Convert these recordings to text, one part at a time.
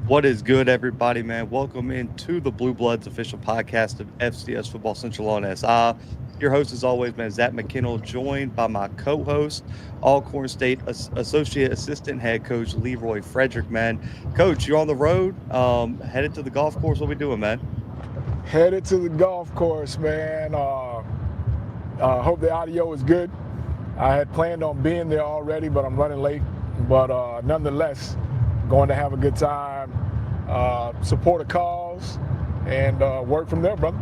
What is good, everybody, man? Welcome into the Bluebloods official podcast of FCS Football Central on SI. Your host, as always, man, Zach McKinnell, joined by my co-host, Alcorn State Associate Assistant Head Coach Leroy Frederick, man. Coach, you're on the road, headed to the golf course. What we doing, man? Headed to the golf course, man. Hope the audio is good. I had planned on being there already, but I'm running late. But nonetheless, going to have a good time, support a cause, and work from there, brother.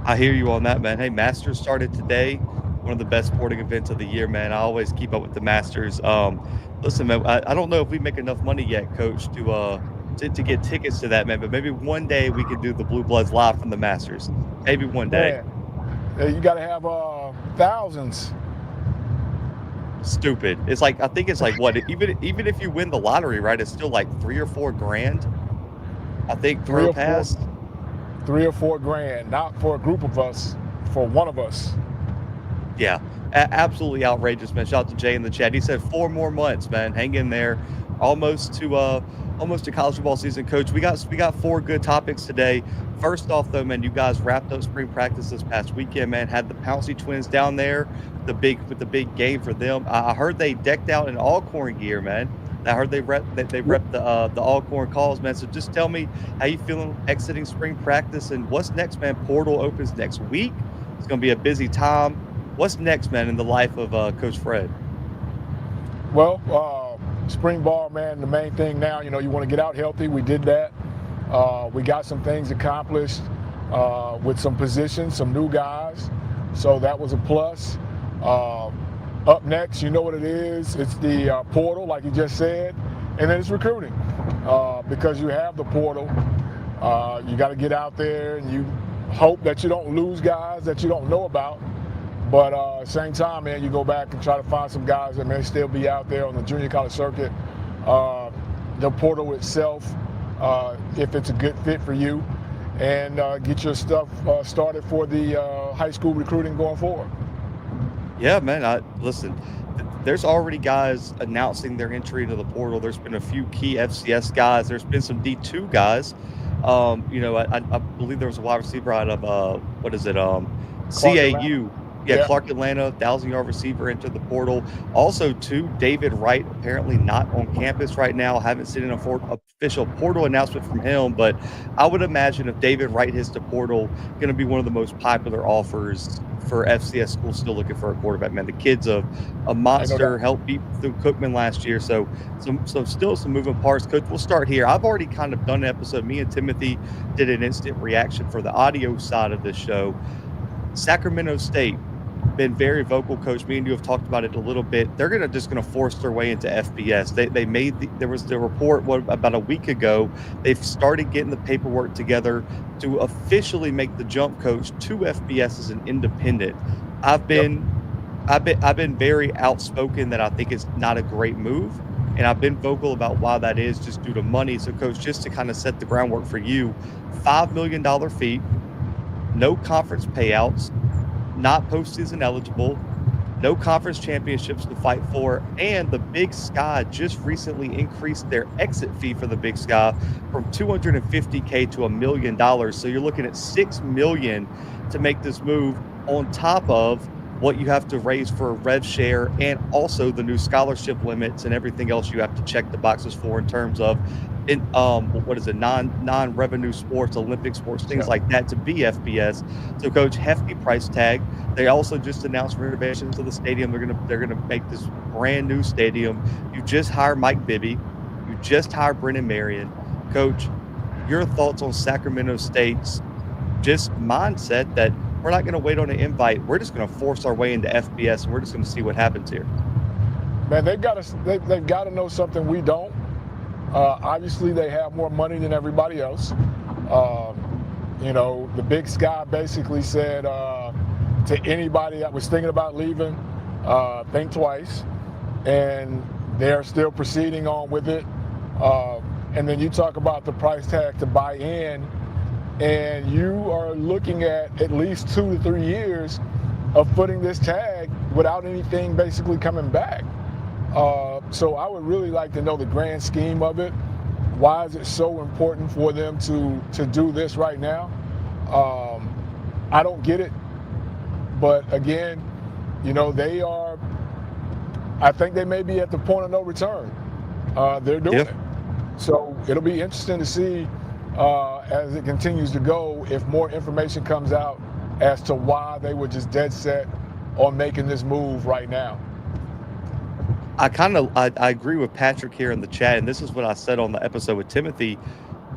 I hear you on that, man. Hey, Masters started today. One of the best sporting events of the year, man. I always keep up with the Masters. Listen, man, I don't know if we make enough money yet, Coach, to get tickets to that, man. But maybe one day we could do the Bluebloods live from the Masters. Maybe one day. Man, you got to have thousands. Stupid. It's like, I think it's like what? Even if you win the lottery, right? It's still like $3 or $4 grand. I think through pass. $3 or $4 grand, not for a group of us, for one of us. Yeah, absolutely outrageous, man. Shout out to Jay in the chat. He said 4 more months, man. Hang in there. Almost to college football season, Coach. We got 4 good topics today. First off, though, man, you guys wrapped up spring practice this past weekend, man. Had the Pouncey twins down there, the big game for them. I heard they decked out in Alcorn gear, man. I heard they rep the Alcorn calls, man. So just tell me how you feeling exiting spring practice and what's next, man. Portal opens next week. It's gonna be a busy time. What's next, man, in the life of Coach Fred? Well, spring ball, man, the main thing now, you want to get out healthy. We did that. We got some things accomplished with some positions, some new guys. So that was a plus. Up next, you know what it is. It's the portal, like you just said, and then it's recruiting. Because you have the portal, you got to get out there and you hope that you don't lose guys that you don't know about. But at the same time, man, you go back and try to find some guys that may still be out there on the junior college circuit. The portal itself, if it's a good fit for you, and get your stuff started for the high school recruiting going forward. Yeah, man. Listen, there's already guys announcing their entry into the portal. There's been a few key FCS guys. There's been some D2 guys. I believe there was a wide receiver out of CAU. Yeah, Clark Atlanta, 1,000-yard receiver into the portal. Also, too, David Wright, apparently not on campus right now. Haven't seen an official portal announcement from him, but I would imagine if David Wright hits the portal, going to be one of the most popular offers for FCS schools still looking for a quarterback. Man, the kid's a monster, helped beat through Cookman last year. So still some moving parts. Coach, we'll start here. I've already kind of done an episode. Me and Timothy did an instant reaction for the audio side of this show. Sacramento State been very vocal, Coach. Me and you have talked about it a little bit. They're just gonna force their way into FBS. There was the report about a week ago. They've started getting the paperwork together to officially make the jump, Coach, to FBS as an independent. I've been very outspoken that I think it's not a great move, and I've been vocal about why that is, just due to money. So, Coach, just to kind of set the groundwork for you, $5 million fee, no conference payouts, not postseason eligible, no conference championships to fight for, and the Big Sky just recently increased their exit fee for the Big Sky from $250K to $1 million. So you're looking at $6 million to make this move, on top of what you have to raise for a rev share and also the new scholarship limits and everything else you have to check the boxes for in terms of non-revenue sports, Olympic sports, things like that to be FBS. So, Coach, hefty price tag. They also just announced renovations to the stadium. They're gonna make this brand new stadium. You just hired Mike Bibby. You just hired Brennan Marion. Coach, your thoughts on Sacramento State's just mindset that we're not going to wait on an invite. We're just going to force our way into FBS, and we're just going to see what happens here. Man, they've got to know something we don't. Obviously, they have more money than everybody else. The Big Sky basically said to anybody that was thinking about leaving, think twice. And they're still proceeding on with it. And then you talk about the price tag to buy in, and you are looking at least 2 to 3 years of footing this tag without anything basically coming back. So I would really like to know the grand scheme of it. why is it so important for them to do this right now? I don't get it. But again, they are, I think they may be at the point of no return. They're doing it. So it'll be interesting to see as it continues to go if more information comes out as to why they were just dead set on making this move right now. I agree with Patrick here in the chat, and this is what I said on the episode with Timothy.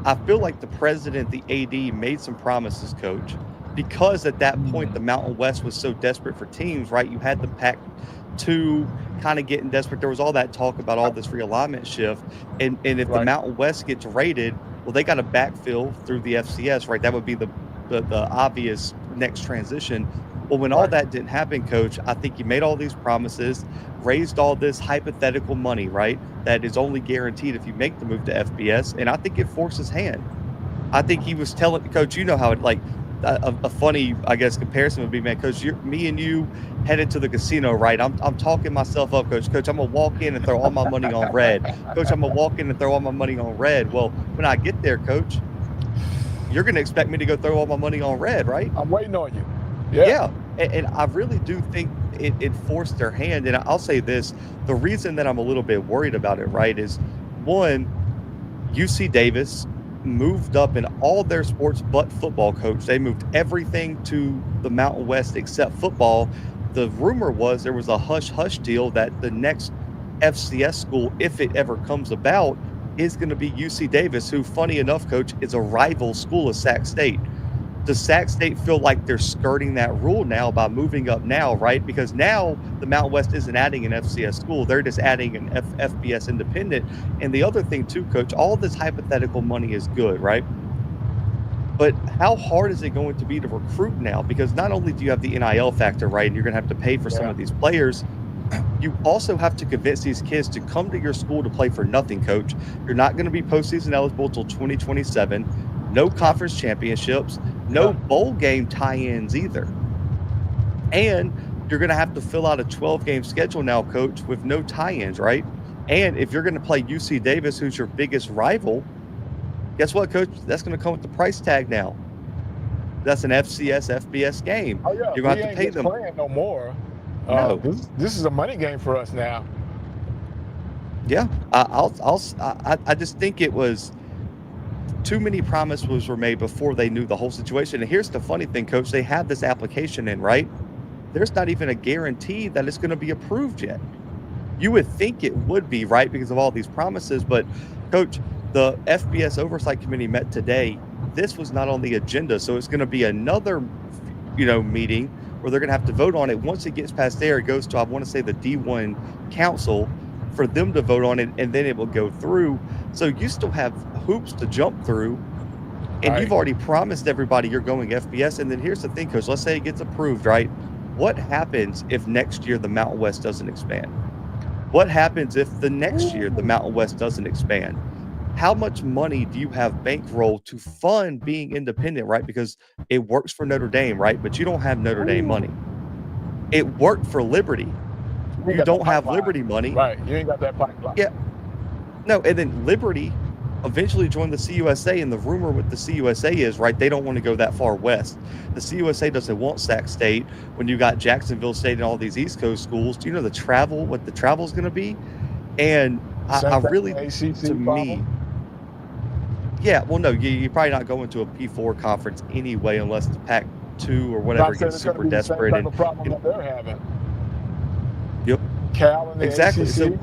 I feel like the president, the AD, made some promises, Coach, because at that point the Mountain West was so desperate for teams, right? You had the Pac-2 kind of getting desperate. There was all that talk about all this realignment shift, and if the Mountain West gets raided, well, they got to backfill through the FCS, right? That would be the obvious next transition. Well, when all that didn't happen, Coach, I think you made all these promises, raised all this hypothetical money, right? That is only guaranteed if you make the move to FBS, and I think it forced his hand. I think he was telling Coach, how it like a funny, I guess, comparison would be, man, Coach, me and you headed to the casino, right? I'm talking myself up, Coach. Coach, I'm gonna walk in and throw all my money on red. Coach, I'm gonna walk in and throw all my money on red. Well, when I get there, Coach, you're gonna expect me to go throw all my money on red, right? I'm waiting on you. Yeah. And I really do think it forced their hand. And I'll say this, the reason that I'm a little bit worried about it, right, is one, UC Davis moved up in all their sports but football, Coach. They moved everything to the Mountain West except football. The rumor was there was a hush-hush deal that the next FCS school, if it ever comes about, is going to be UC Davis, who, funny enough, Coach, is a rival school of Sac State. Does Sac State feel like they're skirting that rule now by moving up now, right? Because now the Mountain West isn't adding an FCS school. They're just adding an FBS independent. And the other thing too, Coach, all this hypothetical money is good, right? But how hard is it going to be to recruit now? Because not only do you have the NIL factor, right, and you're going to have to pay for some of these players, you also have to convince these kids to come to your school to play for nothing, Coach. You're not going to be postseason eligible until 2027. No conference championships, no bowl game tie-ins either. And you're going to have to fill out a 12-game schedule now, Coach, with no tie-ins, right? And if you're going to play UC Davis, who's your biggest rival, guess what, Coach? That's going to come with the price tag now. That's an FCS, FBS game. Oh, yeah. You're going to have to pay them. Playing no more. No. This is a money game for us now. Yeah. I just think it was too many promises were made before they knew the whole situation. And here's the funny thing, Coach. They have this application in, right? There's not even a guarantee that it's going to be approved yet. You would think it would be, right, because of all these promises. But, Coach, the FBS Oversight Committee met today. This was not on the agenda. So it's going to be another, meeting where they're going to have to vote on it. Once it gets past there, it goes to, I want to say, the D1 Council for them to vote on it, and then it will go through. So you still have hoops to jump through, and you've already promised everybody you're going FBS. And then here's the thing, Coach, let's say it gets approved, right? What happens if next year the Mountain West doesn't expand? What happens if the next year the Mountain West doesn't expand? How much money do you have bankroll to fund being independent, right? Because it works for Notre Dame, right? But you don't have Notre Dame money. It worked for Liberty. You don't have Liberty money. Right. You ain't got that pipeline. Yeah. No, and then Liberty eventually joined the CUSA, and the rumor with the CUSA is, right, they don't want to go that far west. The CUSA doesn't want Sac State when you got Jacksonville State and all these East Coast schools. Do you know what the travel is going to be? And I really, to me, yeah, well, no, you're probably not going to a P4 conference anyway unless the Pac-2 or whatever gets super desperate. That's the problem that they're having. Yep. Cal and the exactly. ACC. So,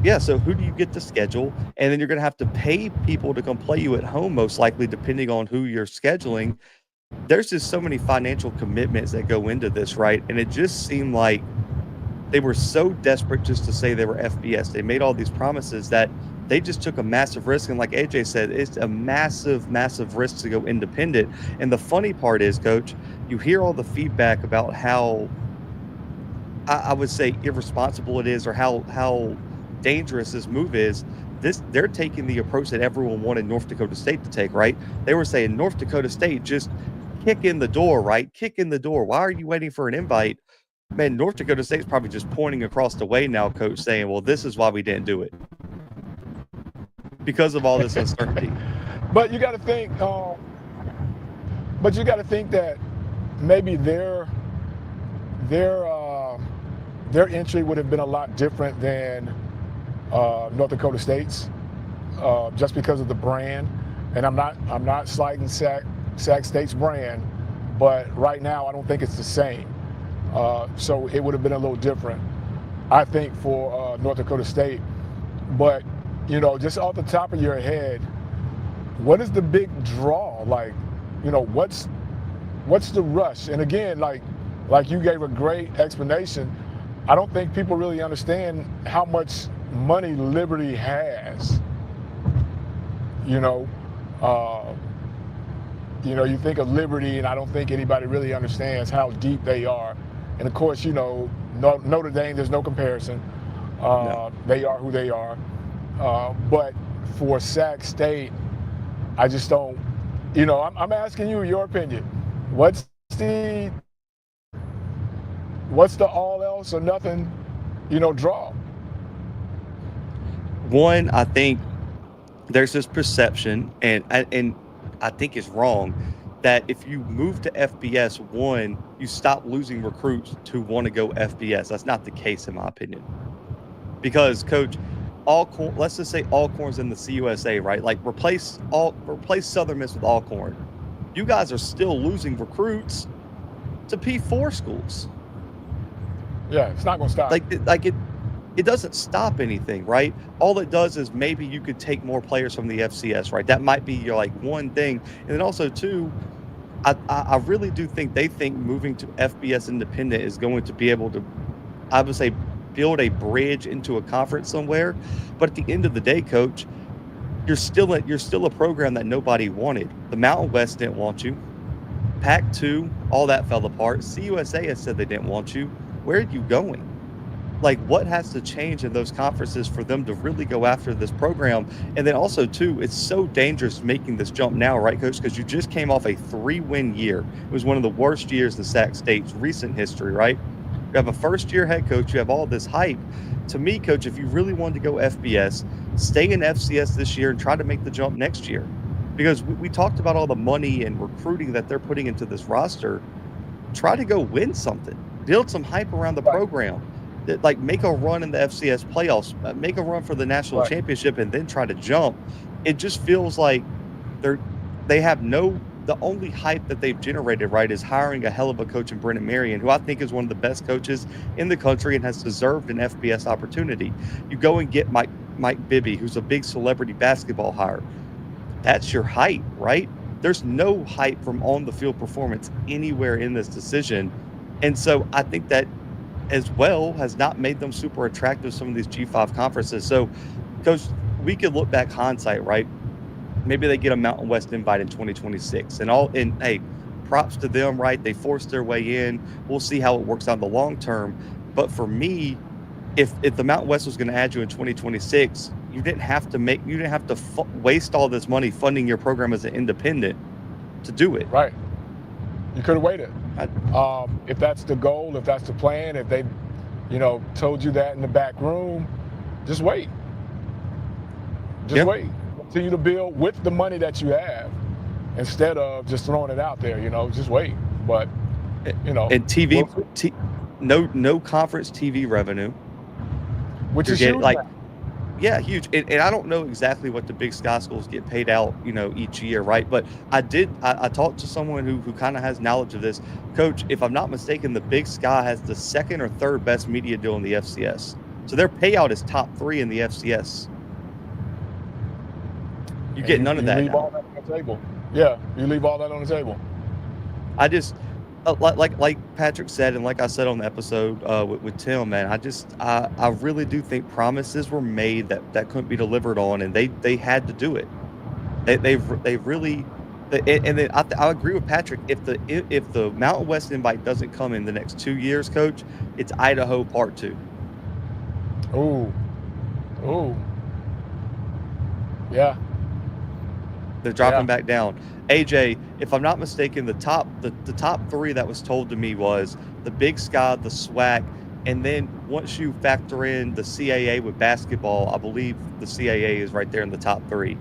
yeah, so who do you get to schedule? And then you're going to have to pay people to come play you at home, most likely, depending on who you're scheduling. There's just so many financial commitments that go into this, right? And it just seemed like they were so desperate just to say they were FBS. They made all these promises that they just took a massive risk. And like AJ said, it's a massive, massive risk to go independent. And the funny part is, Coach, you hear all the feedback about how, I would say, irresponsible it is, or how dangerous this move is. They're taking the approach that everyone wanted North Dakota State to take, right? They were saying North Dakota State, just kick in the door, right? Kick in the door. Why are you waiting for an invite? Man, North Dakota State's probably just pointing across the way now, Coach, saying, well, this is why we didn't do it. because of all this uncertainty. But you got to think. But you got to think that maybe their entry would have been a lot different than North Dakota State's, just because of the brand. And I'm not slighting Sac State's brand, but right now I don't think it's the same. So it would have been a little different, I think, for North Dakota State. But just off the top of your head, what is the big draw? Like, what's the rush? And again, like you gave a great explanation. I don't think people really understand how much money Liberty has. You think of Liberty, and I don't think anybody really understands how deep they are. And of course, Notre Dame, there's no comparison. No. They are who they are. But for Sac State, I just don't. I'm asking you your opinion. What's the all else or nothing, draw? One, I think there's this perception, and I think it's wrong, that if you move to FBS, one, you stop losing recruits to want to go FBS. That's not the case, in my opinion. Because, Coach, let's just say Alcorn's in the CUSA, right? Like, replace Southern Miss with Alcorn. You guys are still losing recruits to P4 schools. Yeah, it's not going to stop. It doesn't stop anything, right? All it does is maybe you could take more players from the FCS, right? That might be your one thing. And then also two, I really do think they think moving to FBS independent is going to be able to, I would say, build a bridge into a conference somewhere. But at the end of the day, Coach, you're still a program that nobody wanted. The Mountain West didn't want you. Pac-2, all that fell apart. CUSA has said they didn't want you. Where are you going? Like, what has to change in those conferences for them to really go after this program? And then also, too, it's so dangerous making this jump now, right, Coach? Because you just came off a 3-win year. It was one of the worst years in Sac State's recent history, right? You have a first-year head coach. You have all this hype. To me, Coach, if you really wanted to go FBS, stay in FCS this year and try to make the jump next year. Because we talked about all the money and recruiting that they're putting into this roster. Try to go win something. Build some hype around the program. Like, make a run in the FCS playoffs, make a run for the national championship, and then try to jump. It just feels like they have the only hype that they've generated, right, is hiring a hell of a coach in Brennan Marion, who I think is one of the best coaches in the country and has deserved an FBS opportunity. You go and get Mike Bibby, who's a big celebrity basketball hire. That's your hype, right? There's no hype from on-the-field performance anywhere in this decision. And so I think that as well has not made them super attractive, some of these G5 conferences. So, Coach, we could look back hindsight, right? Maybe they get a Mountain West invite in 2026. And hey, props to them, right? They forced their way in. We'll see how it works out in the long term. But for me, if the Mountain West was going to add you in 2026, you didn't have to waste all this money funding your program as an independent to do it. Right. You could have waited. If that's the goal, if that's the plan, if they, told you that in the back room, just wait. Just wait. Continue to build with the money that you have, instead of just throwing it out there. Just wait. But and TV, no conference TV revenue, which is huge. Yeah, huge. And I don't know exactly what the Big Sky schools get paid out, each year, right? But I talked to someone who kind of has knowledge of this. Coach, if I'm not mistaken, the Big Sky has the second or third best media deal in the FCS. So their payout is top 3 in the FCS. You get none of that. You leave all that on the table. Yeah, you leave all that on the table. I just, like Patrick said, and like I said on the episode with Tim, man, I really do think promises were made that couldn't be delivered on, and they had to do it. They really, and then I agree with Patrick. If the Mountain West invite doesn't come in the next 2 years, Coach, it's Idaho Part 2. Oh, yeah. They're dropping back down. AJ, if I'm not mistaken, the top 3 that was told to me was the Big Sky, the SWAC, And then once you factor in the CAA with basketball, I believe the CAA is right there in the top 3.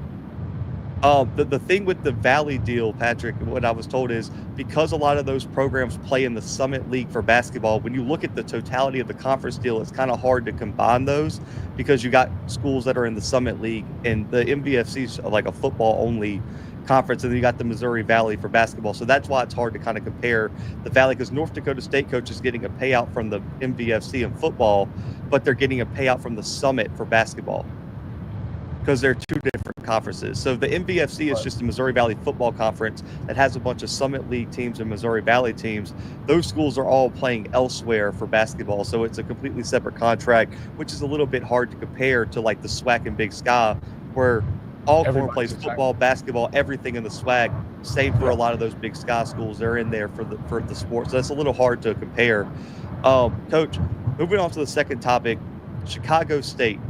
The thing with the Valley deal, Patrick, what I was told is because a lot of those programs play in the Summit League for basketball, when you look at the totality of the conference deal, it's kind of hard to combine those because you got schools that are in the Summit League and the MVFC is like a football only conference, and then you got the Missouri Valley for basketball. So that's why it's hard to kind of compare the Valley, because North Dakota State coach is getting a payout from the MVFC in football, but they're getting a payout from the Summit for basketball because they're 2 different conferences. So the MVFC is just the Missouri Valley Football Conference that has a bunch of Summit League teams and Missouri Valley teams. Those schools are all playing elsewhere for basketball, so it's a completely separate contract, which is a little bit hard to compare to like the SWAC and Big Sky, where Alcorn plays football, basketball, everything in the SWAC. Same for a lot of those Big Sky schools. They're in there for the sports. So that's a little hard to compare. Coach, moving on to the second topic, Chicago State.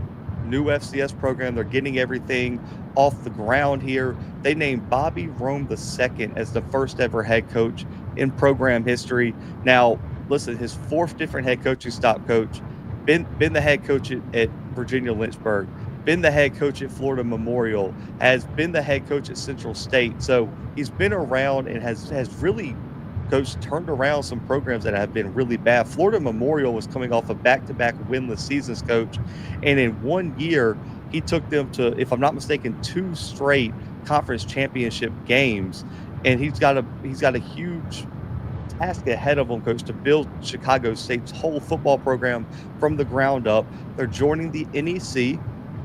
New FCS program. They're getting everything off the ground here. They named Bobby Rome II as the first ever head coach in program history. Now, listen, his 4th different head coaching stop, coach. Been the head coach at Virginia Lynchburg, been the head coach at Florida Memorial, has been the head coach at Central State. So he's been around and has really turned around some programs that have been really bad. Florida Memorial was coming off a back-to-back winless seasons, coach, and in 1 year he took them to, if I'm not mistaken, 2 straight conference championship games. And he's got a huge task ahead of him, coach, to build Chicago State's whole football program from the ground up. They're joining the NEC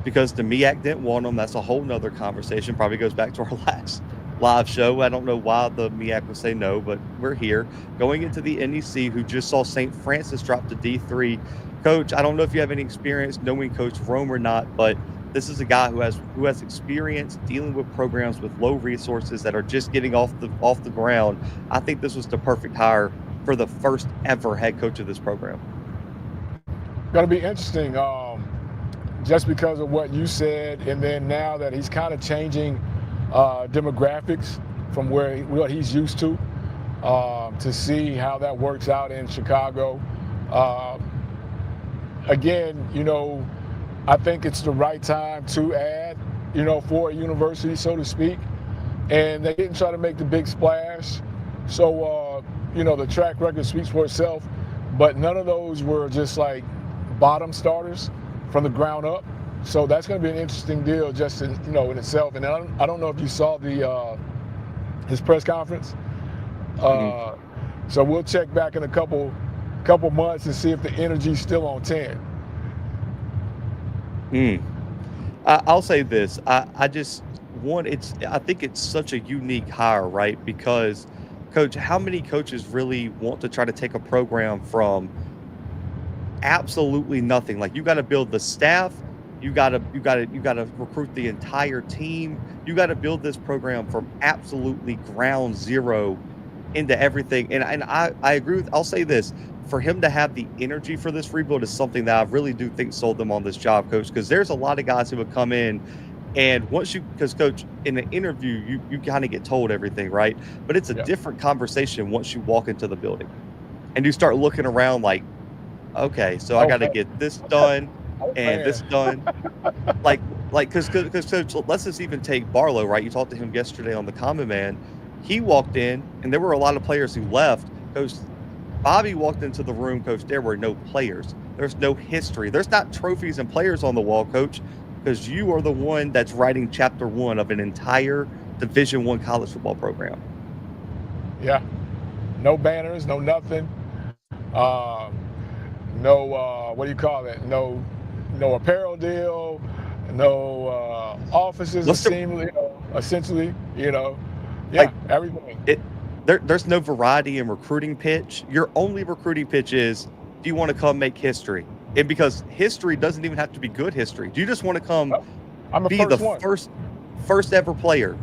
because the MEAC didn't want them. That's a whole nother conversation. Probably goes back to our last live show. I don't know why the MEAC would say no, but we're here. Going into the NEC, who just saw St. Francis drop to D3. Coach, I don't know if you have any experience knowing Coach Rome or not, but this is a guy who has experience dealing with programs with low resources that are just getting off the ground. I think this was the perfect hire for the first ever head coach of this program. Going to be interesting, just because of what you said, and then now that he's kind of changing demographics from what he's used to see how that works out in Chicago. Again, I think it's the right time to add, for a university, so to speak. And they didn't try to make the big splash. So, the track record speaks for itself. But none of those were just like bottom starters from the ground up. So that's going to be an interesting deal just in, in itself. And I don't know if you saw his press conference. So we'll check back in a couple months and see if the energy's still on 10. I'll say this. I think it's such a unique hire, right? Because, Coach, how many coaches really want to try to take a program from absolutely nothing? Like, you got to build the staff. You got to recruit the entire team. You got to build this program from absolutely ground zero into everything. And I agree with, I'll say this, for him to have the energy for this rebuild is something that I really do think sold them on this job, Coach, because there's a lot of guys who would come in and because Coach, in an interview, you kind of get told everything, right? But it's a different conversation once you walk into the building and you start looking around like, okay, so I got to get this done and this done. Because Coach, let's just even take Barlow, right? You talked to him yesterday on the Common Man. He walked in and there were a lot of players who left. Coach, Bobby walked into the room, Coach, there were no players. There's no history. There's not trophies and players on the wall, Coach, because you are the one that's writing chapter 1 of an entire Division I college football program. Yeah. No banners, no nothing. No, what do you call it? No apparel deal, no offices, essentially, everything. There's no variety in recruiting pitch. Your only recruiting pitch is, do you want to come make history? And because history doesn't even have to be good history. Do you just want to come be the first ever player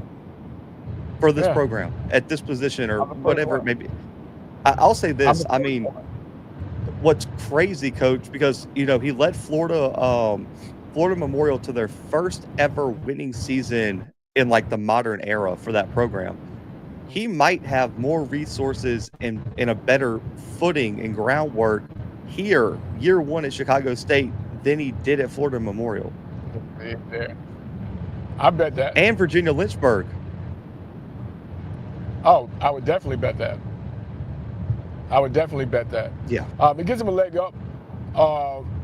for this program at this position or whatever it may be? I'll say this. I mean, what's crazy, Coach, because, he led Florida Memorial to their first ever winning season in like the modern era for that program. He might have more resources and a better footing and groundwork here year one at Chicago State than he did at Florida Memorial. Yeah. I bet that. And Virginia Lynchburg. Oh, I would definitely bet that. Yeah. It gives him a leg up.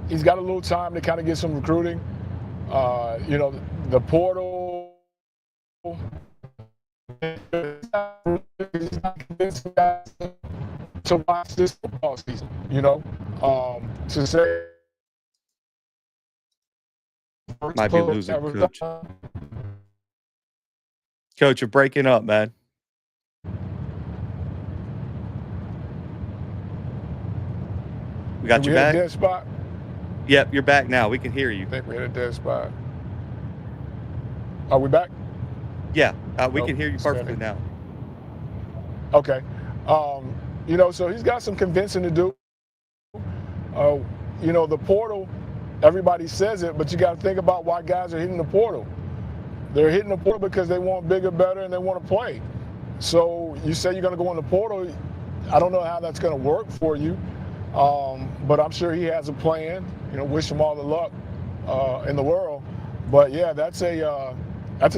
He's got a little time to kind of get some recruiting. The portal. To watch this football season, to say. Might be losing, Coach. Coach, you're breaking up, man. We got you back? Dead spot? Yep, you're back now. We can hear you. I think we hit a dead spot. Are we back? Yeah, we can hear you perfectly now. Okay. So he's got some convincing to do. The portal, everybody says it, but you got to think about why guys are hitting the portal. They're hitting the portal because they want bigger, better, and they want to play. So you say you're going to go in the portal. I don't know how that's going to work for you, but I'm sure he has a plan. Wish him all the luck in the world. But yeah, that's a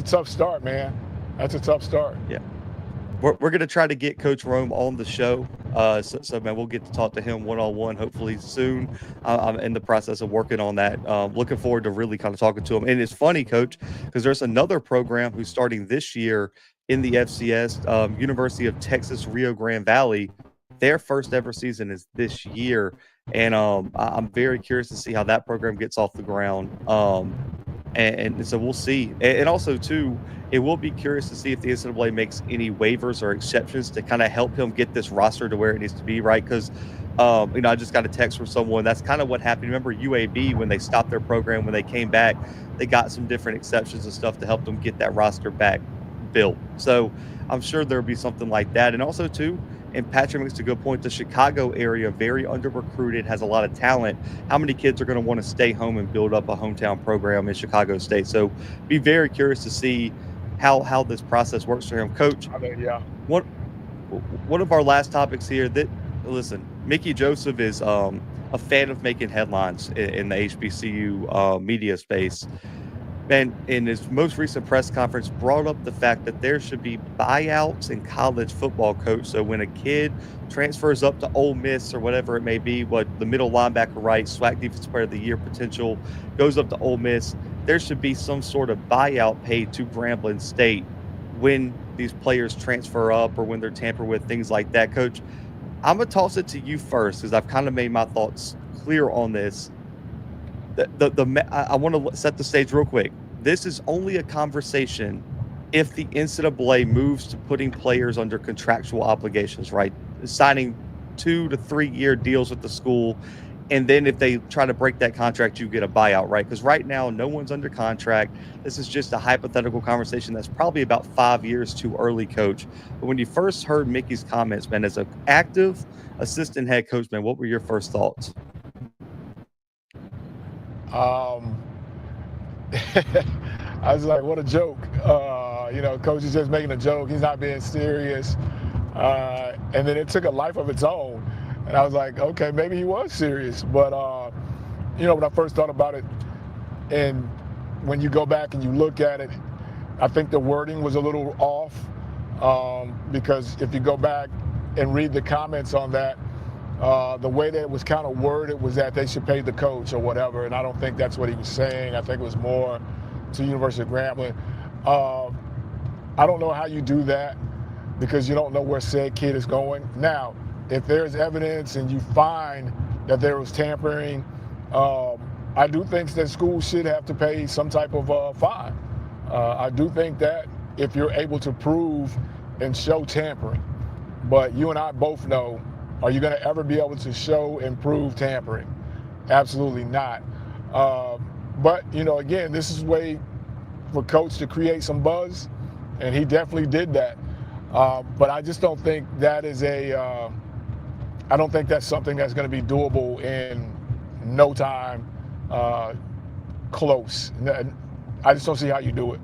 tough start, man. That's a tough start. Yeah. We're going to try to get Coach Rome on the show. So, man, we'll get to talk to him one-on-one hopefully soon. I'm in the process of working on that. Looking forward to really kind of talking to him. And it's funny, Coach, because there's another program who's starting this year in the FCS, University of Texas Rio Grande Valley. Their first ever season is this year. And I'm very curious to see how that program gets off the ground. And so we'll see. And also, too, it will be curious to see if the NCAA makes any waivers or exceptions to kind of help him get this roster to where it needs to be, right? Because, I just got a text from someone. That's kind of what happened. Remember UAB, when they stopped their program, when they came back, they got some different exceptions and stuff to help them get that roster back built. So I'm sure there'll be something like that. And also, too, and Patrick makes a good point, the Chicago area, very under-recruited, has a lot of talent. How many kids are going to want to stay home and build up a hometown program in Chicago State? So be very curious to see how this process works for him. Coach, yeah. One of our last topics here, listen, Mickey Joseph is a fan of making headlines in the HBCU media space. And in his most recent press conference, brought up the fact that there should be buyouts in college football, Coach. So when a kid transfers up to Ole Miss or whatever it may be, what the middle linebacker, right, SWAC Defensive Player of the Year potential, goes up to Ole Miss, there should be some sort of buyout paid to Grambling State when these players transfer up or when they're tampered with, things like that. Coach, I'm going to toss it to you first because I've kind of made my thoughts clear on this. I want to set the stage real quick. This is only a conversation if the NCAA moves to putting players under contractual obligations, right? Signing 2 to 3 year deals with the school. And then if they try to break that contract, you get a buyout, right? Because right now, no one's under contract. This is just a hypothetical conversation that's probably about 5 years too early, Coach. But when you first heard Mickey's comments, man, as an active assistant head coach, man, what were your first thoughts? I was like, what a joke. Coach is just making a joke. He's not being serious. And then it took a life of its own. And I was like, okay, maybe he was serious. But, when I first thought about it, and when you go back and you look at it, I think the wording was a little off. Because if you go back and read the comments on that, the way that it was kind of worded was that they should pay the coach or whatever, and I don't think that's what he was saying. I think it was more to University of Grambling. I don't know how you do that because you don't know where said kid is going. Now, if there's evidence and you find that there was tampering, I do think that schools should have to pay some type of fine. I do think that if you're able to prove and show tampering, but you and I both know, are you going to ever be able to show and prove tampering? Absolutely not. But, again, this is a way for Coach to create some buzz, and he definitely did that. But I just don't think that is I don't think that's something that's going to be doable in no time close. I just don't see how you do it.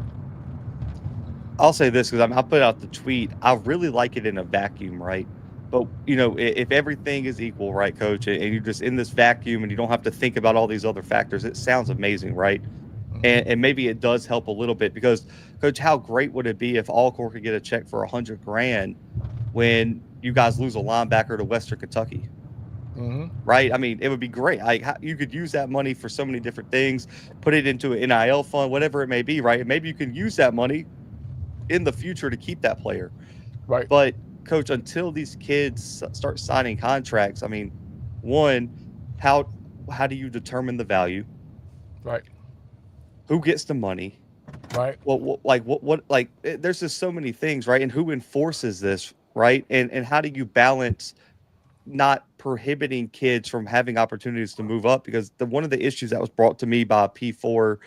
I'll say this because I put out the tweet. I really like it in a vacuum, right? But, if everything is equal, right, coach, and you're just in this vacuum and you don't have to think about all these other factors, it sounds amazing, right? And maybe it does help a little bit because, coach, how great would it be if Alcorn could get a check for 100 grand when you guys lose a linebacker to Western Kentucky? Mm-hmm. Right? I mean, it would be great. Like, you could use that money for so many different things, put it into an NIL fund, whatever it may be, right? And maybe you can use that money in the future to keep that player. Right. But, coach, until these kids start signing contracts, I mean, one, how do you determine the value? Right. Who gets the money? Right. There's just so many things, right? And who enforces this, right? And how do you balance not prohibiting kids from having opportunities to move up? Because one of the issues that was brought to me by P4,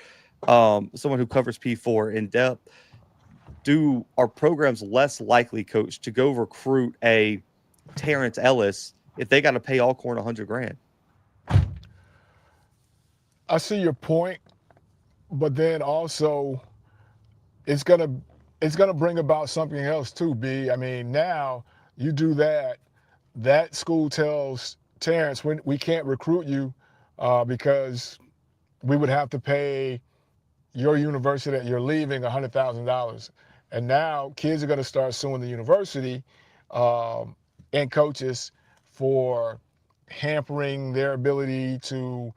someone who covers P4 in depth, are programs less likely, coach, to go recruit a Terrence Ellis if they got to pay Alcorn 100 grand? I see your point, but then also it's gonna bring about something else too, B. I mean, now you do that, that school tells Terrence, we can't recruit you because we would have to pay your university that you're leaving $100,000. And now kids are going to start suing the university and coaches for hampering their ability to,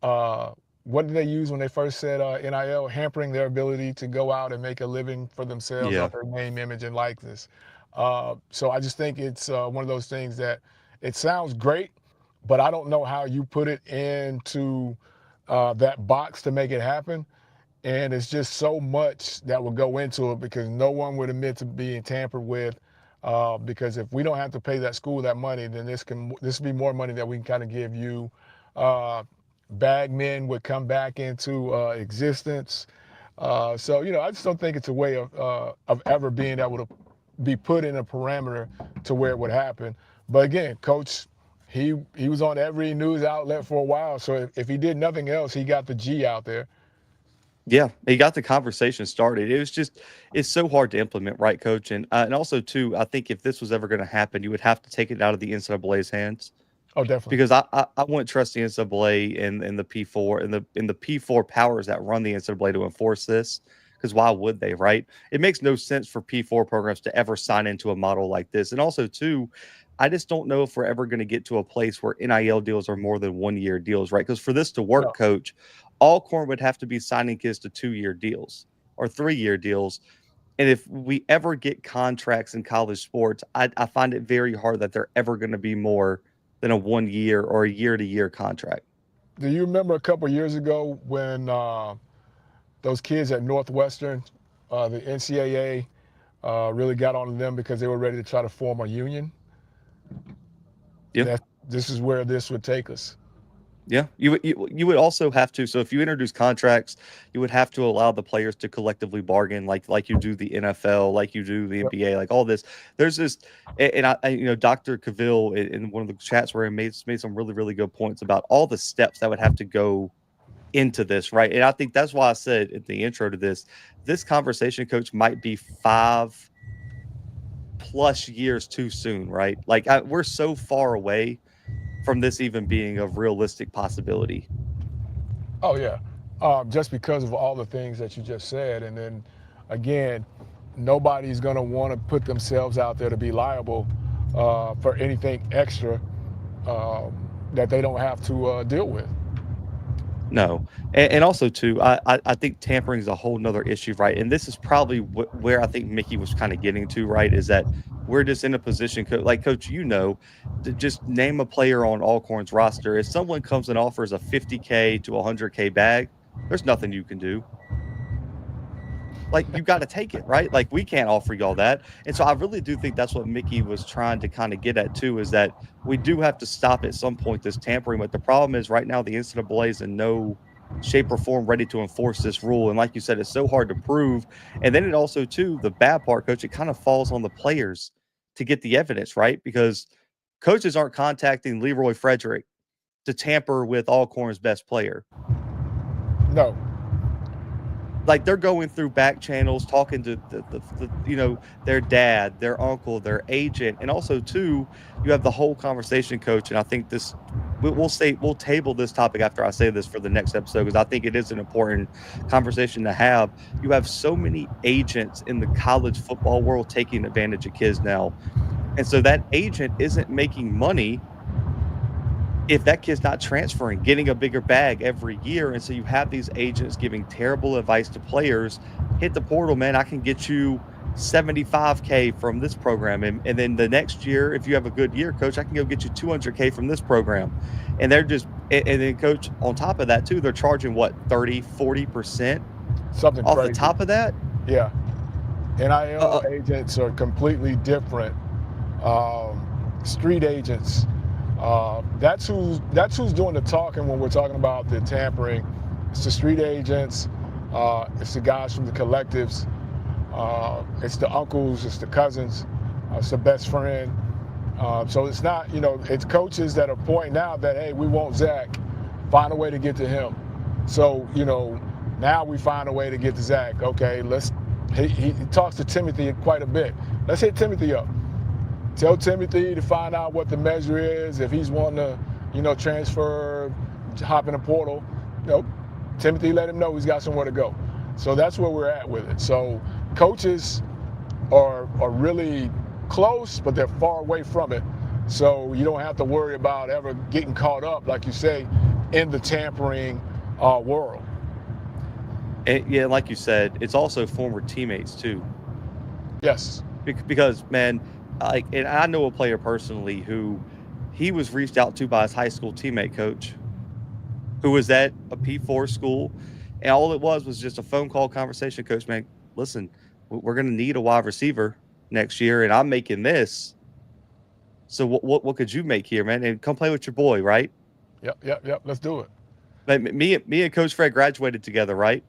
what did they use when they first said NIL? Hampering their ability to go out and make a living for themselves Yeah. off their name, image, and likeness. So I just think it's one of those things that it sounds great, but I don't know how you put it into that box to make it happen. And it's just so much that would go into it because no one would admit to being tampered with. Because if we don't have to pay that school that money, then this would be more money that we can kind of give you. Bagmen would come back into existence. So I just don't think it's a way of ever being able to be put in a parameter to where it would happen. But again, Coach, he was on every news outlet for a while. So if he did nothing else, he got the G out there. Yeah, he got the conversation started. It's so hard to implement, right, coach? And also too, I think if this was ever going to happen, you would have to take it out of the NCAA's hands. Oh, definitely. Because I wouldn't trust the NCAA and the P4 and the P4 powers that run the NCAA to enforce this. Because why would they, right? It makes no sense for P4 programs to ever sign into a model like this. And also too, I just don't know if we're ever going to get to a place where NIL deals are more than 1 year deals, right? Because for this to work, No. coach, Alcorn would have to be signing kids to 2 year deals or 3 year deals. And if we ever get contracts in college sports, I find it very hard that they're ever going to be more than a 1 year or a year-to-year contract. Do you remember a couple of years ago when those kids at Northwestern, the NCAA really got on them because they were ready to try to form a union? Yeah. This is where this would take us. Yeah, you would also have to. So if you introduce contracts, you would have to allow the players to collectively bargain, like you do the NFL, like you do the NBA, like all this. There's this, and Dr. Cavill in one of the chats where he made some really really good points about all the steps that would have to go into this, right? And I think that's why I said in the intro to this conversation, coach, might be 5+ years too soon, right? Like we're so far away from this even being a realistic possibility. Oh yeah, just because of all the things that you just said, and then again, nobody's going to want to put themselves out there to be liable for anything extra that they don't have to deal with. No, and also too, I think tampering is a whole nother issue, right? And this is probably where I think Mickey was kind of getting to, right? Is that we're just in a position, like coach, to just name a player on Alcorn's roster. If someone comes and offers a $50K to $100K bag, there's nothing you can do. Like you got to take it, right? Like we can't offer y'all that. And so I really do think that's what Mickey was trying to kind of get at too, is that we do have to stop at some point this tampering. But the problem is right now the NCAA is in no shape or form ready to enforce this rule. And like you said, it's so hard to prove. And then it also too, the bad part, coach, it kind of falls on the players to get the evidence, right? Because coaches aren't contacting Leroy Frederick to tamper with Alcorn's best player. No. like they're going through back channels, talking to their dad, their uncle, their agent, and also too, you have the whole conversation, coach. And I think this we'll table this topic after I say this for the next episode because I think it is an important conversation to have. You have so many agents in the college football world taking advantage of kids now, and so that agent isn't making money if that kid's not transferring, getting a bigger bag every year. And so you have these agents giving terrible advice to players. Hit the portal, man. I can get you 75K from this program. And then the next year, if you have a good year, coach, I can go get you 200K from this program. And they're just, and then coach, on top of that too, they're charging what, 30, 40% Something off crazy. the top of that? Yeah. NIL agents are completely different. Street agents. That's who's doing the talking when we're talking about the tampering. It's the street agents. It's the guys from the collectives. It's the uncles. It's the cousins. It's the best friend. So it's not, it's coaches that are pointing out that, hey, we want Zach. Find a way to get to him. So, now we find a way to get to Zach. Okay, he talks to Timothy quite a bit. Let's hit Timothy up. Tell Timothy to find out what the measure is. If he's wanting to, transfer, hop in the portal, Timothy, let him know he's got somewhere to go. So that's where we're at with it. So coaches are really close, but they're far away from it. So you don't have to worry about ever getting caught up, like you say, in the tampering world. And yeah, like you said, it's also former teammates too. Yes. Because, man, and I know a player personally who he was reached out to by his high school teammate coach who was at a P4 school. And all it was just a phone call conversation. Coach, man, listen, we're going to need a wide receiver next year, and I'm making this. So what could you make here, man? And come play with your boy, right? Yep. Let's do it. Man, me and Coach Fred graduated together, right?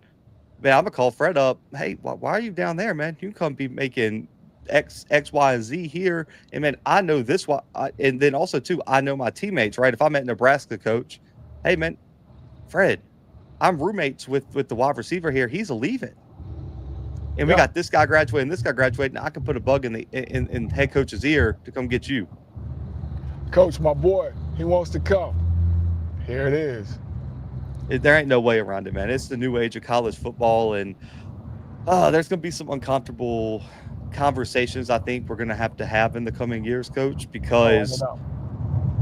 Man, I'm going to call Fred up. Hey, why are you down there, man? You can come be making X, Y, and Z here. And, man, I know this. And then also, too, I know my teammates, right? If I'm at Nebraska, coach, hey, man, Fred, I'm roommates with the wide receiver here. He's leaving. And we got this guy graduating, this guy graduating. I can put a bug in head coach's ear to come get you. Coach, my boy, he wants to come. Here it is. There ain't no way around it, man. It's the new age of college football, and there's going to be some uncomfortable conversations I think we're going to have in the coming years, Coach, because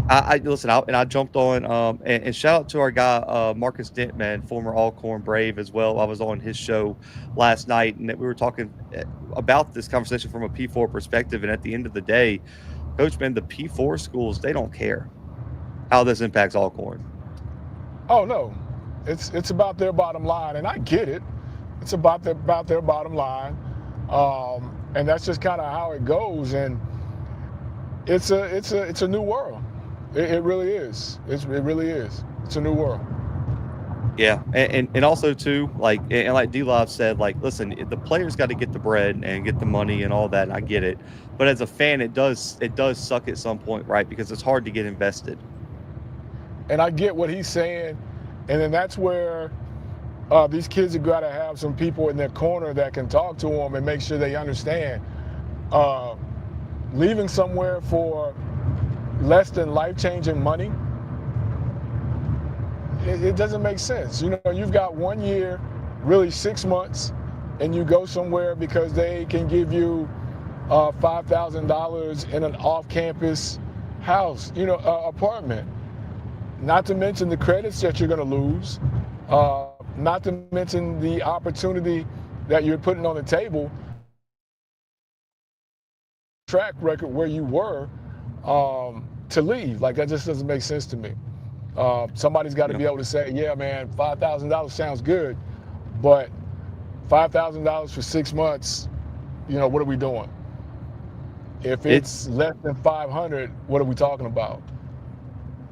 I jumped on and shout out to our guy Marcus Dent, man, former Alcorn Brave as well. I was on his show last night, and we were talking about this conversation from a P4 perspective. And at the end of the day, Coach, man, the P4 schools, they don't care how this impacts Alcorn. Oh no, it's about their bottom line, and I get it. It's about their bottom line, and that's just kind of how it goes. And it's a new world. It really is. It really is. It's a new world. Yeah, and also too, like D-Live said, like, listen, the players got to get the bread and get the money and all that. And I get it, but as a fan, it does suck at some point, right? Because it's hard to get invested. And I get what he's saying, and then that's where these kids have got to have some people in their corner that can talk to them and make sure they understand. Leaving somewhere for less than life-changing money, it doesn't make sense. You've got 1 year, really 6 months, and you go somewhere because they can give you $5,000 in an off-campus house, apartment. Not to mention the credits that you're going to lose, not to mention the opportunity that you're putting on the table, track record where you were, to leave. Like, that just doesn't make sense to me. Somebody's got to be able to say, yeah, man, $5,000 sounds good, but $5,000 for 6 months, what are we doing? If it's less than 500, what are we talking about?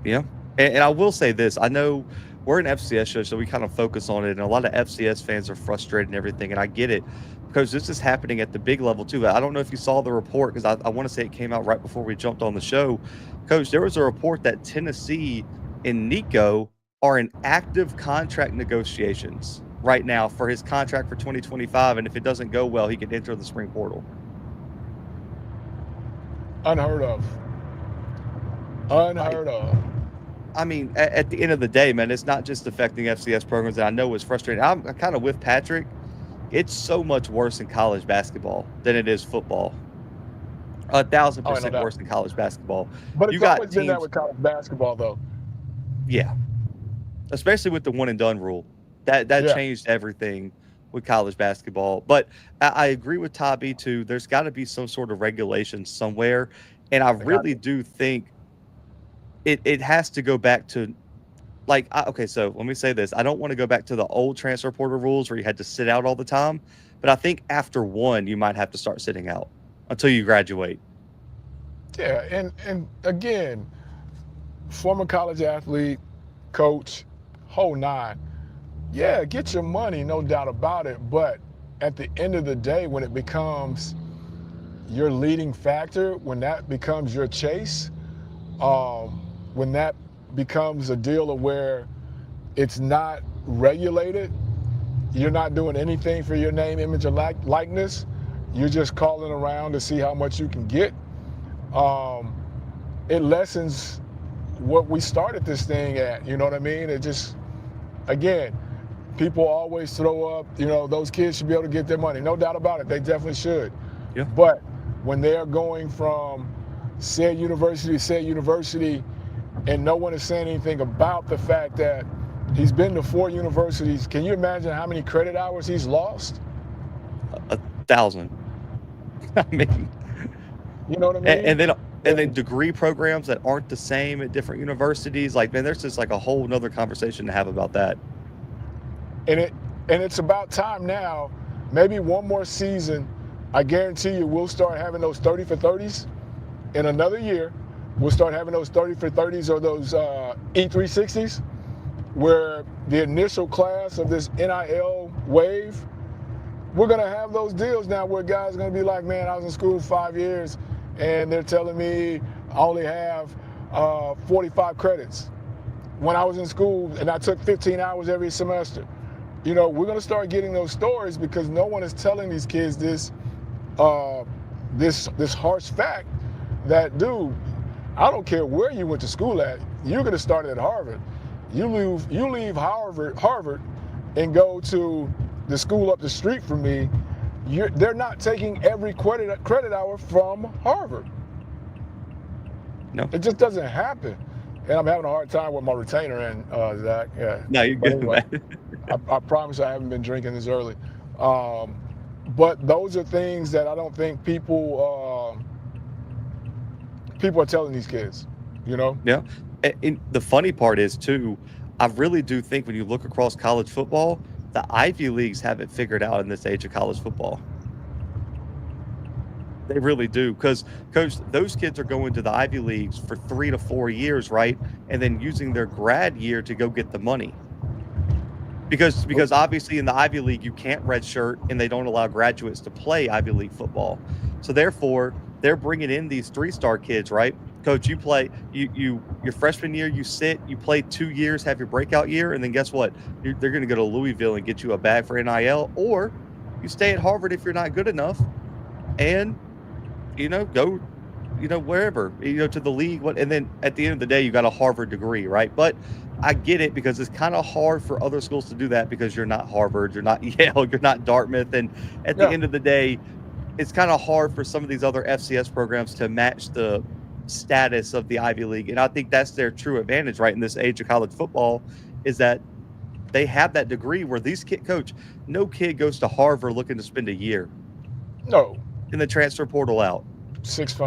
Yeah. And I will say this, I know we're an FCS show, so we kind of focus on it, and a lot of FCS fans are frustrated and everything, and I get it, because this is happening at the big level too. I don't know if you saw the report, because I want to say it came out right before we jumped on the show. Coach, there was a report that Tennessee and Nico are in active contract negotiations right now for his contract for 2025, and if it doesn't go well, he can enter the spring portal. Unheard of. Unheard of. I mean, at the end of the day, man, it's not just affecting FCS programs, and I know it's frustrating. I'm kind of with Patrick. It's so much worse in college basketball than it is football. 1,000% no worse than college basketball. But You it's got always been teams, that with college basketball, though. yeah, especially with the one and done rule. That Yeah. changed everything with college basketball. But I agree with Toby too. There's got to be some sort of regulation somewhere, and I really do think it has to go back to okay. So let me say this: I don't want to go back to the old transfer portal rules where you had to sit out all the time. But I think after one, you might have to start sitting out until you graduate. Yeah, and again, former college athlete, coach, whole nine. Yeah, get your money, no doubt about it. But at the end of the day, when it becomes your leading factor, when that becomes your chase, when that becomes a deal of where it's not regulated, you're not doing anything for your name, image, or likeness. You're just calling around to see how much you can get. It lessens what we started this thing at. You know what I mean? It just, again, people always throw up, those kids should be able to get their money. No doubt about it. They definitely should. Yeah. But when they're going from said university to said university, and no one is saying anything about the fact that he's been to 4 universities, can you imagine how many credit hours he's lost? 1,000. I mean, you know what I mean? And then degree programs that aren't the same at different universities. Like, man, there's just like a whole nother conversation to have about that. And it's about time now. Maybe one more season. I guarantee you, we'll start having those 30 for 30s in another year. We'll start having those 30 for 30s or those E360s, where the initial class of this NIL wave, we're going to have those deals now where guys are going to be like, man, I was in school 5 years, and they're telling me I only have 45 credits. When I was in school, and I took 15 hours every semester. We're going to start getting those stories because no one is telling these kids this harsh fact that, dude, I don't care where you went to school at, you're going to start at Harvard. You leave Harvard and go to the school up the street from me. They're not taking every credit hour from Harvard. No. It just doesn't happen. And I'm having a hard time with my retainer in, Zach. Yeah. No, you're good, anyway, man. I promise I haven't been drinking this early. But those are things that I don't think people are telling these kids, Yeah. And the funny part is, too, I really do think when you look across college football, the Ivy Leagues have it figured out in this age of college football. They really do. Because, Coach, those kids are going to the Ivy Leagues for 3 to 4 years, right? And then using their grad year to go get the money. Because obviously in the Ivy League, you can't redshirt, and they don't allow graduates to play Ivy League football. So, therefore, they're bringing in these 3-star kids, right? Coach, you play your freshman year, you play 2 years, have your breakout year, and then guess what? They're going to go to Louisville and get you a bag for NIL, or you stay at Harvard if you're not good enough, and go wherever, to the league. And then at the end of the day, you got a Harvard degree, right? But I get it because it's kind of hard for other schools to do that because you're not Harvard, you're not Yale, you're not Dartmouth, and at the end of the day, it's kind of hard for some of these other FCS programs to match the status of the Ivy League. And I think that's their true advantage, right, in this age of college football, is that they have that degree where Coach, no kid goes to Harvard looking to spend a year. No. In the transfer portal out. 6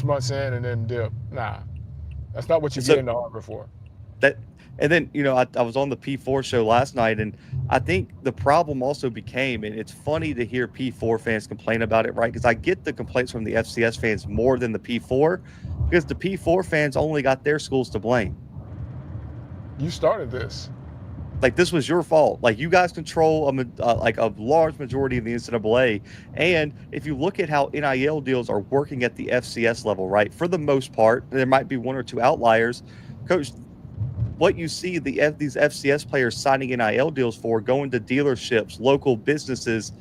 months in and then dip. Nah. That's not what you get into Harvard for. And then, I was on the P4 show last night, and I think the problem also became, and it's funny to hear P4 fans complain about it, right? Because I get the complaints from the FCS fans more than the P4, because the P4 fans only got their schools to blame. You started this. Like, this was your fault. Like, you guys control a large majority of the NCAA. And if you look at how NIL deals are working at the FCS level, right, for the most part, there might be 1 or 2 outliers. Coach, what you see these FCS players signing NIL deals for, going to dealerships, local businesses,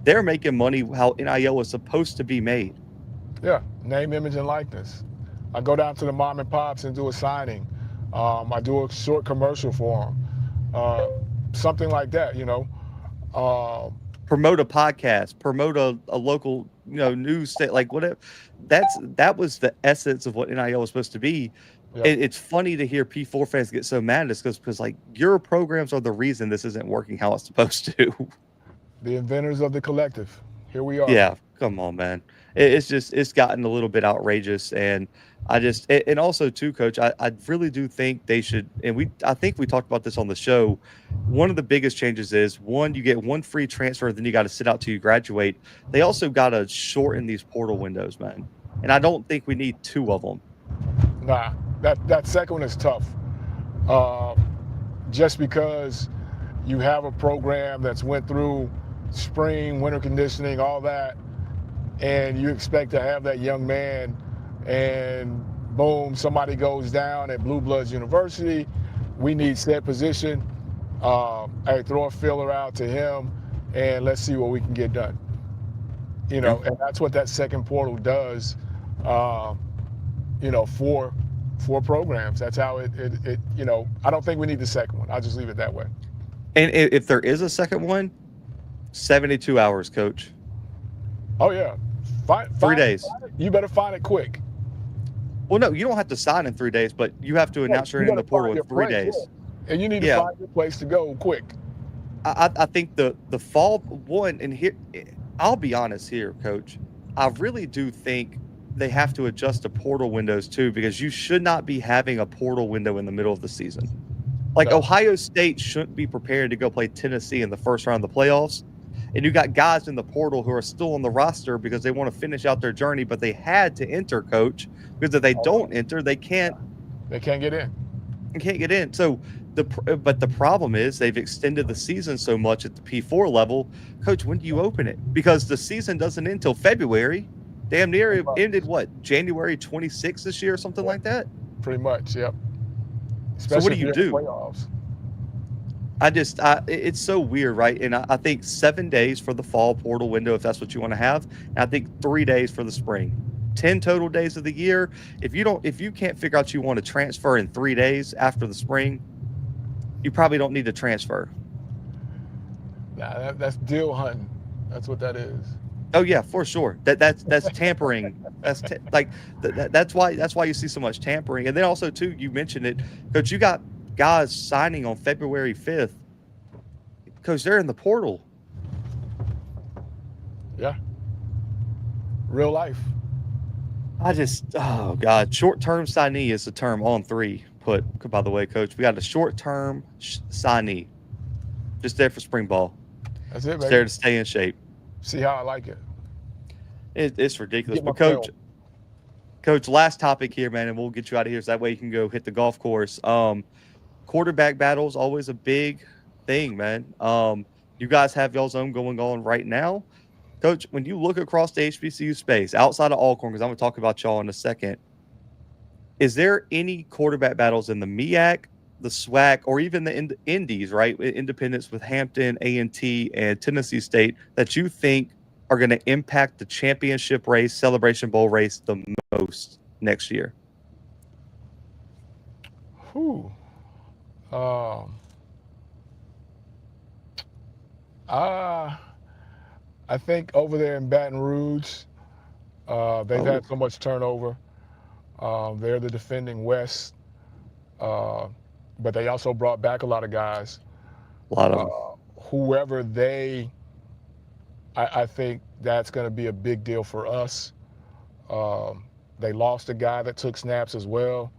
they're making money how NIL is supposed to be made. Yeah, name, image, and likeness. I go down to the mom and pops and do a signing. I do a short commercial for them, something like that. Promote a podcast, promote a local news state, like whatever. That was the essence of what NIL was supposed to be. Yeah. It's funny to hear P4 fans get so mad at us because like your programs are the reason this isn't working how it's supposed to. The inventors of the collective. Here we are. Yeah, come on, man. It's gotten a little bit outrageous, and and also too, Coach, I really do think they should, and I think we talked about this on the show. One of the biggest changes is one, you get one free transfer, then you got to sit out till you graduate. They also got to shorten these portal windows, man, and I don't think we need two of them. Nah, that second one is tough. Just because you have a program that's went through spring, winter conditioning, all that, and you expect to have that young man, and boom, somebody goes down at Bluebloods University. We need said position. Hey, throw a filler out to him, and let's see what we can get done. And that's what that second portal does. For programs. That's how it. I don't think we need the second one. I'll just leave it that way. And if there is a second one, 72 hours, Coach. Oh yeah, 3 days. You better find it quick. Well, no, you don't have to sign in 3 days, but you have to announce you're in the portal in 3 days. Yeah. And you need to find your place to go quick. I think the fall one, and here, I'll be honest here, Coach. I really do think they have to adjust the portal windows too, because you should not be having a portal window in the middle of the season. Like Ohio State shouldn't be prepared to go play Tennessee in the first round of the playoffs. And you got guys in the portal who are still on the roster because they want to finish out their journey, but they had to enter, Coach, because if they don't enter, they can't get in. They can't get in. So but the problem is they've extended the season so much at the P4 level. Coach, when do you open it? Because the season doesn't end until February. Damn near it ended January 26th this year or something like that? Pretty much, yep. Especially so what do you do? Playoffs. It's so weird, right? And I think 7 days for the fall portal window, if that's what you want to have. And I think 3 days for the spring. 10 total days of the year. If you can't figure out you want to transfer in 3 days after the spring, you probably don't need to transfer. Nah, that's deal hunting. That's what that is. Oh yeah, for sure. That's tampering. That's why you see so much tampering. And then also too, you mentioned it, Coach. You got guys signing on February 5th. Coach, they're in the portal. Yeah. Real life. Oh God, short-term signee is the term on 3 put. By the way, Coach, we got a short-term signee, just there for spring ball. That's it, baby. Just there to stay in shape. See how I like it. It's ridiculous. But Coach, last topic here, man, and we'll get you out of here so that way you can go hit the golf course. Quarterback battles, always a big thing, man. You guys have y'all's own going on right now. Coach, when you look across the HBCU space, outside of Alcorn, because I'm going to talk about y'all in a second, is there any quarterback battles in the MEAC, the SWAC, or even the Indies, right? Independents with Hampton, A&T, and Tennessee State that you think are going to impact the championship race, Celebration Bowl race the most next year? I think over there in Baton Rouge, they've had so much turnover. They're the defending West, but they also brought back a lot of guys. A lot of them. Whoever I think that's going to be a big deal for us. They lost a guy that took snaps as well.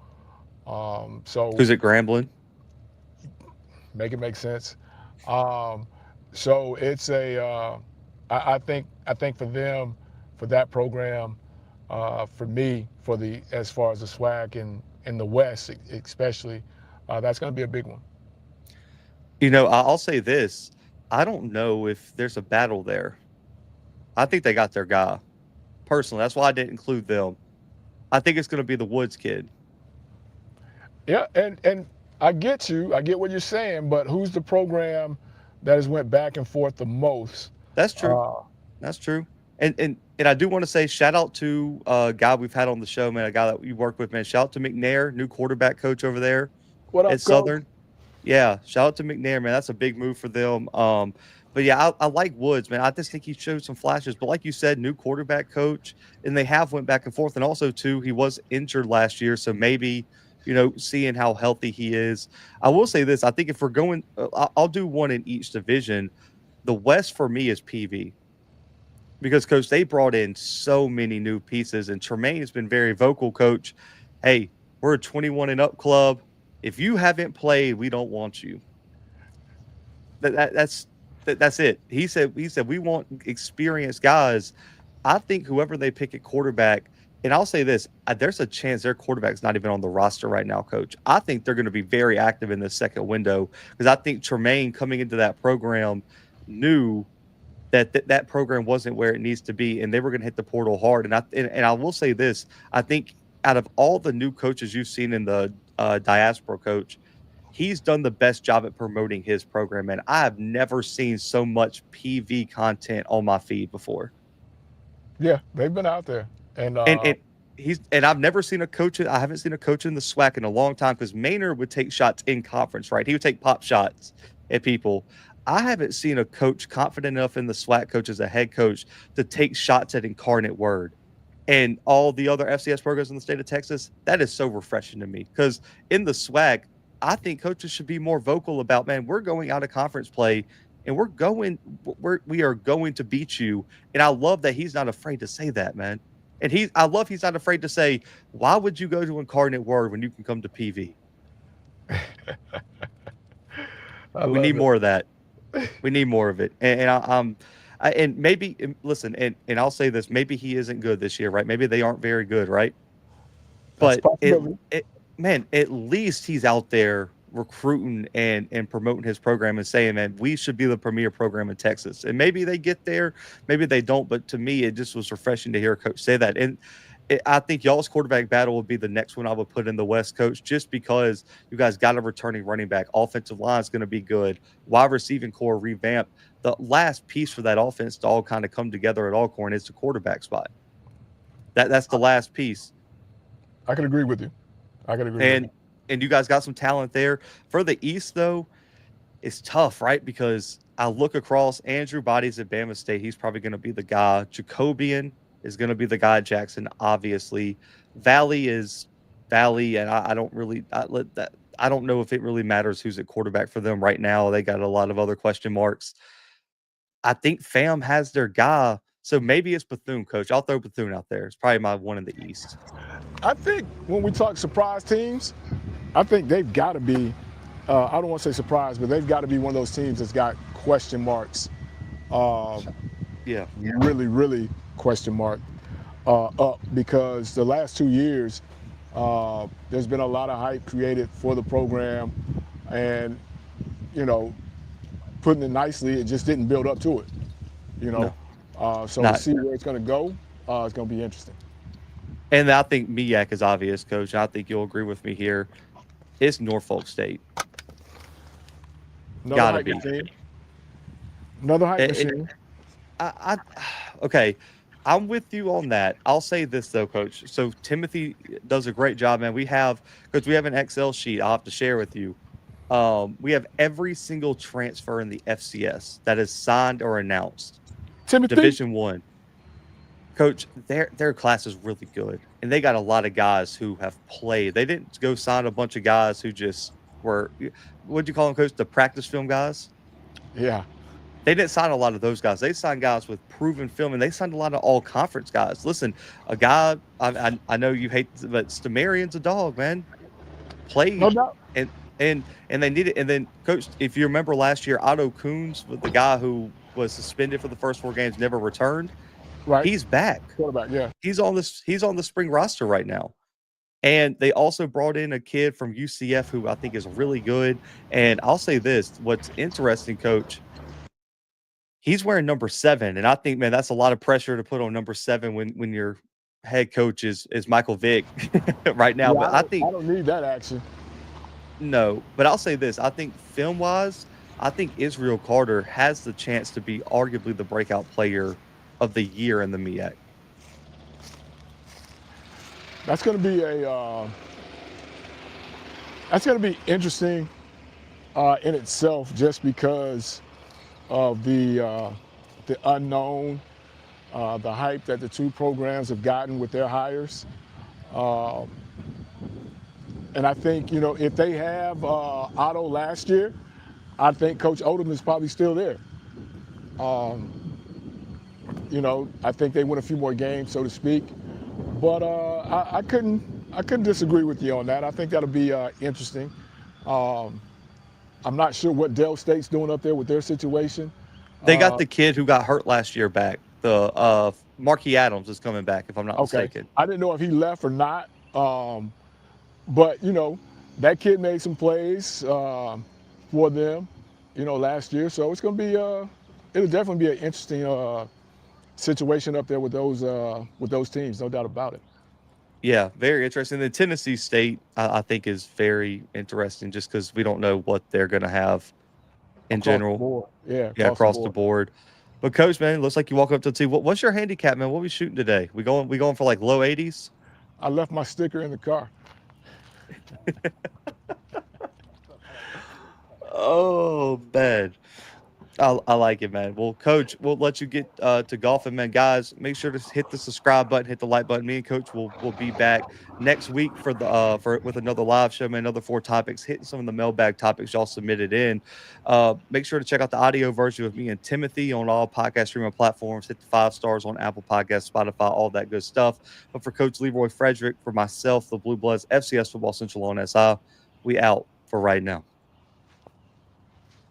So who's it, Grambling? Make it make sense. So it's I think for them, for that program, for me, as far as the SWAC in the West especially, that's going to be a big one. I'll say this. I don't know if there's a battle there. I think they got their guy. Personally, that's why I didn't include them. I think it's going to be the Woods kid. Yeah, and I get you. I get what you're saying, but who's the program that has went back and forth the most? That's true. Uh, That's true. And I do want to say shout out to a guy we've had on the show, man, a guy that you work with, man. Shout out to McNair, new quarterback coach over there what at up, Coach? Southern. Yeah, shout out to McNair, man. That's a big move for them. But yeah, I like Woods, man. I just think he showed some flashes. But like you said, new quarterback coach, and they have went back and forth. And also, too, he was injured last year, so maybe seeing how healthy he is. I will say this: I think if we're going, I'll do one in each division. The West for me is PV because, Coach, they brought in so many new pieces, and Tremaine has been very vocal, Coach. Hey, we're a 21 and up club. If you haven't played, we don't want you. That's it. He said we want experienced guys. I think whoever they pick at quarterback, and I'll say this, there's a chance their quarterback's not even on the roster right now, Coach. I think they're going to be very active in this second window because I think Tremaine coming into that program knew that program wasn't where it needs to be, and they were going to hit the portal hard. And I will say this: I think out of all the new coaches you've seen in the diaspora, Coach, he's done the best job at promoting his program. And I have never seen so much PV content on my feed before. Yeah, they've been out there, and I've never seen a coach. I haven't seen a coach in the SWAC in a long time because Maynard would take shots in conference, right? He would take pop shots at people. I haven't seen a coach confident enough in the SWAC coach as a head coach to take shots at Incarnate Word and all the other FCS programs in the state of Texas. That is so refreshing to me because in the SWAC, I think coaches should be more vocal about, man, we're going out of conference play and we are going to beat you. And I love that he's not afraid to say that, man. And I love he's not afraid to say, why would you go to Incarnate Word when you can come to PV? We need more of that. We need more of it. And maybe listen, and I'll say this, maybe he isn't good this year, right? Maybe they aren't very good, right? But man, at least he's out there recruiting and promoting his program and saying, man, we should be the premier program in Texas. And maybe they get there, maybe they don't. But to me, it just was refreshing to hear a coach say that. And I think y'all's quarterback battle would be the next one I would put in the West, Coach, just because you guys got a returning running back. Offensive line is going to be good. Wide receiving core revamped. The last piece for that offense to all kind of come together at Alcorn is the quarterback spot. That's the last piece. I can agree with you. And you guys got some talent there. For the East, though, it's tough, right? Because I look across Andrew Bodies at Bama State. He's probably going to be the guy. Jacobian is going to be the guy at Jackson, obviously. Valley is Valley, and I don't know if it really matters who's at quarterback for them right now. They got a lot of other question marks. I think FAM has their guy, so maybe it's Bethune, Coach. I'll throw Bethune out there. It's probably my one in the East. I think when we talk surprise teams, I think they've got to be, I don't want to say surprise, but they've got to be one of those teams that's got question marks. Really, really question mark up, because the last 2 years, there's been a lot of hype created for the program, and, putting it nicely, it just didn't build up to it, No. To see where it's going to go, it's going to be interesting. And I think MEAC is obvious, Coach. I think you'll agree with me here. It's Norfolk State. Gotta be. Another hype machine. Okay, I'm with you on that. I'll say this, though, Coach. So Timothy does a great job, man. We have an Excel sheet I'll have to share with you. We have every single transfer in the FCS that is signed or announced. Timothy? Division I. Coach, their class is really good, and they got a lot of guys who have played. They didn't go sign a bunch of guys who just were, what'd you call them, Coach, the practice film guys? Yeah. They didn't sign a lot of those guys. They signed guys with proven film, and they signed a lot of all-conference guys. Listen, a guy, I know you hate, but Stamarian's a dog, man. Played. No doubt. And they need it. And then, Coach, if you remember last year, Otto Coons, with the guy who was suspended for the first 4 games, never returned. Right. He's back. Quarterback, yeah. He's on the spring roster right now. And they also brought in a kid from UCF who I think is really good. And I'll say this, what's interesting, Coach, he's wearing number 7. And I think, man, that's a lot of pressure to put on number 7 when your head coach is Michael Vick right now. Yeah, But I think I don't need that action. No, but I'll say this. I think film-wise, I think Israel Carter has the chance to be arguably the breakout player of the year in the MEAC. That's going to be interesting in itself, just because of the unknown, the hype that the two programs have gotten with their hires. And I think, if they have Otto last year, I think Coach Odom is probably still there. I think they win a few more games, so to speak. But I couldn't disagree with you on that. I think that'll be interesting. I'm not sure what Dell State's doing up there with their situation. They got the kid who got hurt last year back. The Marquis Adams is coming back, if I'm not mistaken. I didn't know if he left or not. But, that kid made some plays for them, last year. So it's going to be, it'll definitely be an interesting situation up there with those teams, no doubt about it. Yeah, very interesting. The Tennessee State, I think, is very interesting just because we don't know what they're going to have in Across general. the board. Yeah, Across the board. But Coach, man, it looks like you walk up to the team. What's your handicap, man? What are we shooting today? We going for like low 80s? I left my sticker in the car. Oh, bad. I like it, man. Well, Coach, we'll let you get to golfing, man. Guys, make sure to hit the subscribe button, hit the like button. Me and Coach will be back next week with another live show, man. Another 4 topics, hitting some of the mailbag topics y'all submitted in. Make sure to check out the audio version of me and Timothy on all podcast streaming platforms. Hit the 5 stars on Apple Podcasts, Spotify, all that good stuff. But for Coach Leroy Frederick, for myself, the Bluebloods, FCS Football Central on SI, we out for right now.